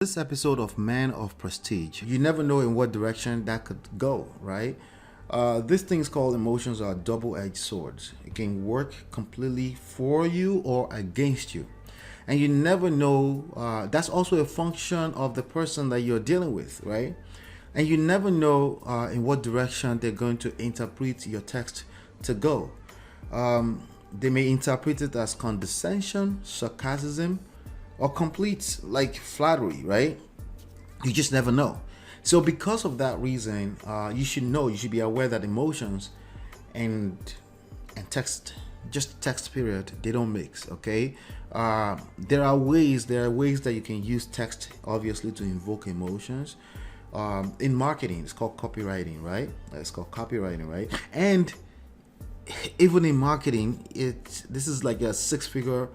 This episode of Man of Prestige, you never know in what direction that could go, right? These things called emotions are double-edged swords. It can work completely for you or against you. And you never know, that's also a function of the person that you're dealing with, right? And you never know in what direction they're going to interpret your text to go. They may interpret it as condescension, sarcasm, or complete like flattery, right? You just never know. So because of that reason, you should be aware that emotions and text, just text period, they don't mix. Okay. There are ways that you can use text obviously to invoke emotions. In marketing, it's called copywriting, right? It's called copywriting, right? And even in marketing, this is like a six-figure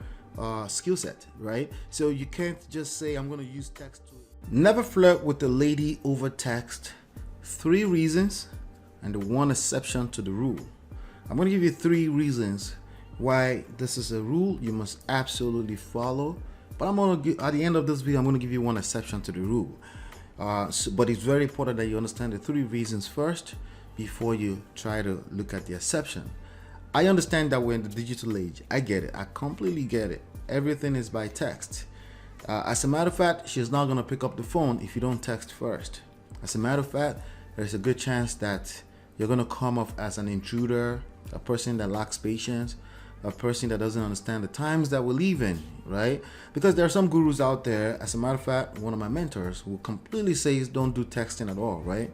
skill set, right? So you can't just say I'm going to use text to never flirt with a lady over text. 3 reasons and the one exception to the rule. I'm going to give you 3 reasons why this is a rule you must absolutely follow. But at the end of this video, I'm going to give you one exception to the rule. But it's very important that you understand the 3 reasons first before you try to look at the exception. I understand that we're in the digital age. I get it. I completely get it. Everything is by text. As a matter of fact, she's not going to pick up the phone if you don't text first. As a matter of fact, there's a good chance that you're going to come off as an intruder, a person that lacks patience, a person that doesn't understand the times that we live in, right? Because there are some gurus out there. As a matter of fact, one of my mentors who completely says don't do texting at all, right?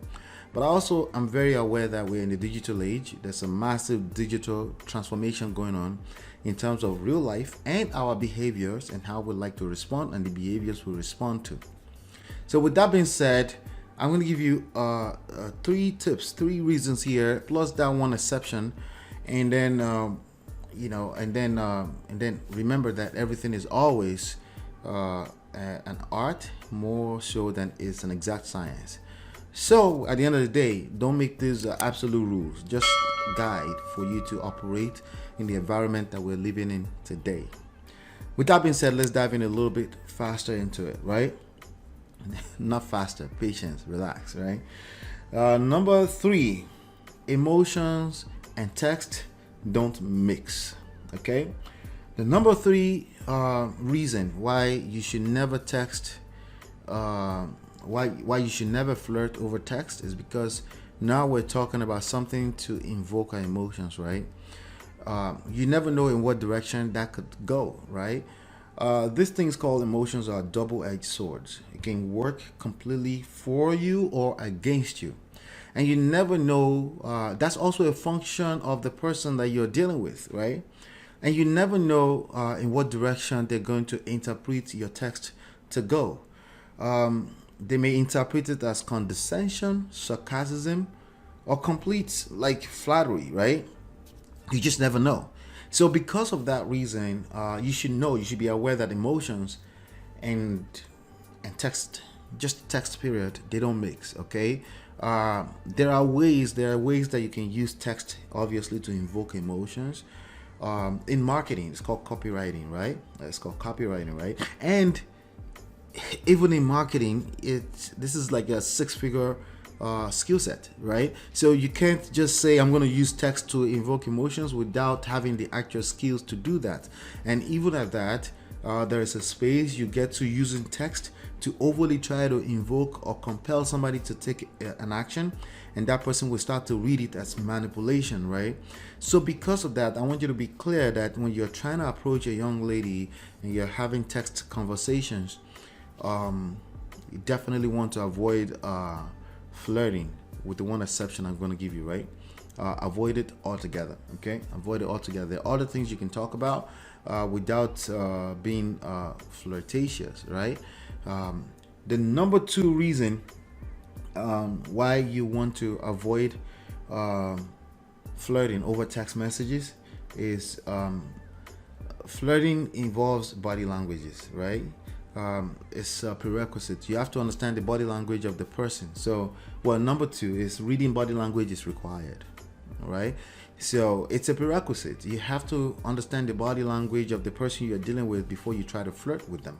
But also, I'm very aware that we're in the digital age. There's a massive digital transformation going on in terms of real life and our behaviors and how we like to respond and the behaviors we respond to. So with that being said, I'm going to give you 3 tips, 3 reasons here, plus that one exception. And then, and then remember that everything is always an art more so than it's an exact science. So at the end of the day, don't make these absolute rules, just guide for you to operate in the environment that we're living in today. With that being said, let's dive in a little bit faster into it, right? Not faster, patience, relax, right? Number 3, emotions and text don't mix, okay? The number 3 reason why you should never text why you should never flirt over text is because now we're talking about something to invoke our emotions, right? You never know in what direction that could go, right? These things called emotions are double-edged swords. It can work completely for you or against you. And you never know, that's also a function of the person that you're dealing with, right? And you never know in what direction they're going to interpret your text to go. They may interpret it as condescension, sarcasm, or complete like flattery, right? You just never know. So because of that reason, you should be aware that emotions and text, just text period, they don't mix, okay? There are ways that you can use text obviously to invoke emotions. In marketing, it's called copywriting, right? It's called copywriting, right? And even in marketing, this is like a 6-figure skill set, right? So you can't just say I'm going to use text to invoke emotions without having the actual skills to do that. And even at that, there is a space you get to using text to overly try to invoke or compel somebody to take an action, and that person will start to read it as manipulation, right? So because of that, I want you to be clear that when you're trying to approach a young lady and you're having text conversations, you definitely want to avoid flirting, with the one exception I'm going to give you, right? Avoid it altogether, okay? Avoid it altogether. There are other things you can talk about without being flirtatious, right? The number 2 reason why you want to avoid flirting over text messages is flirting involves body languages, right? It's a prerequisite. You have to understand the body language of the person. So, number 2 is reading body language is required, right? So it's a prerequisite. You have to understand the body language of the person you're dealing with before you try to flirt with them.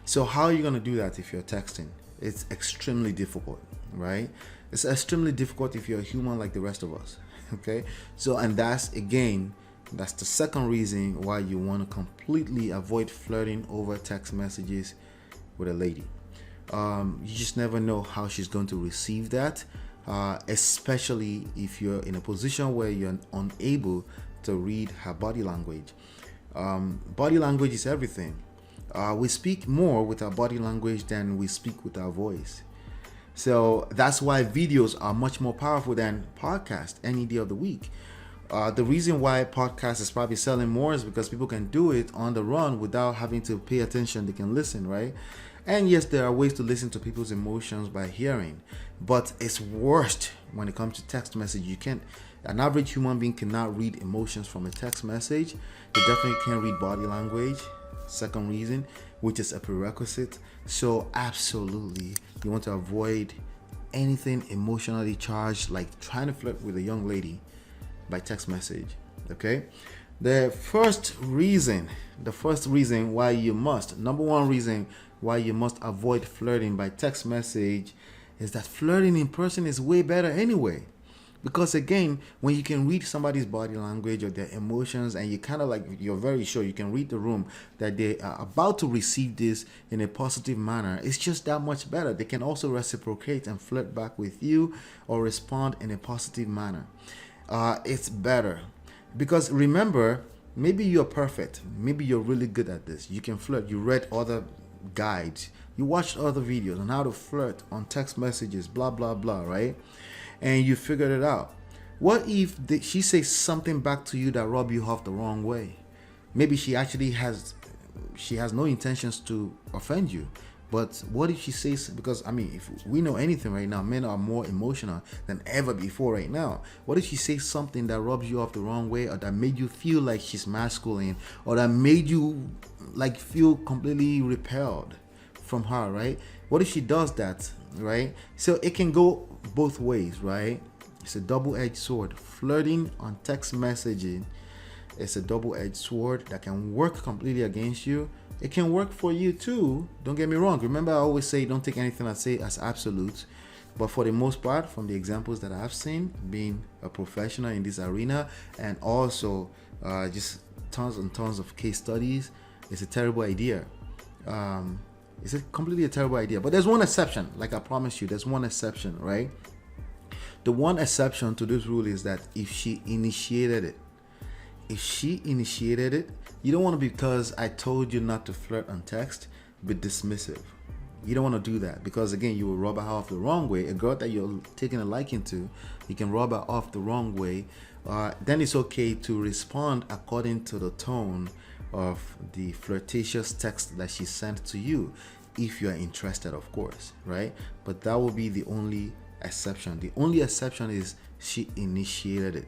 So how are you going to do that if you're texting? It's extremely difficult, right? It's extremely difficult if you're a human like the rest of us. Okay, so and that's the second reason why you want to completely avoid flirting over text messages with a lady. You just never know how she's going to receive that, especially if you're in a position where you're unable to read her body language. Body language is everything. We speak more with our body language than we speak with our voice. So that's why videos are much more powerful than podcasts any day of the week. The reason why podcast is probably selling more is because people can do it on the run without having to pay attention. They can listen, right? And yes, there are ways to listen to people's emotions by hearing, but it's worst when it comes to text message. An average human being cannot read emotions from a text message. They definitely can't read body language. Second reason, which is a prerequisite. So absolutely, you want to avoid anything emotionally charged, like trying to flirt with a young lady by text message. Okay, the first reason why you must, number one reason why you must avoid flirting by text message is that flirting in person is way better anyway. Because again, when you can read somebody's body language or their emotions, and you kind of like, you're very sure you can read the room that they are about to receive this in a positive manner, it's just that much better. They can also reciprocate and flirt back with you or respond in a positive manner. It's better because remember, maybe you're perfect, maybe you're really good at this, you can flirt, you read other guides, you watched other videos on how to flirt on text messages, blah blah blah, right? And you figured it out. What if she says something back to you that rub you off the wrong way? Maybe she has no intentions to offend you, but what if she says, because I mean, if we know anything right now, men are more emotional than ever before right now. What if she says something that rubs you off the wrong way, or that made you feel like she's masculine, or that made you like feel completely repelled from her, right? What if she does that, right? So it can go both ways, right? It's a double-edged sword. Flirting on text messaging is a double-edged sword that can work completely against you. It can work for you too. Don't get me wrong. Remember, I always say don't take anything I say as absolute. But for the most part, from the examples that I've seen, being a professional in this arena, and also just tons and tons of case studies, it's a terrible idea. It's completely a terrible idea. But there's one exception. Like I promised you, there's one exception, right? The one exception to this rule is that if she initiated it, you don't want to, because I told you not to flirt on text, be dismissive. You don't want to do that, because again, you will rub her off the wrong way. A girl that you're taking a liking to, you can rub her off the wrong way. Then it's okay to respond according to the tone of the flirtatious text that she sent to you, if you are interested, of course, right? But that will be the only exception. The only exception is she initiated it.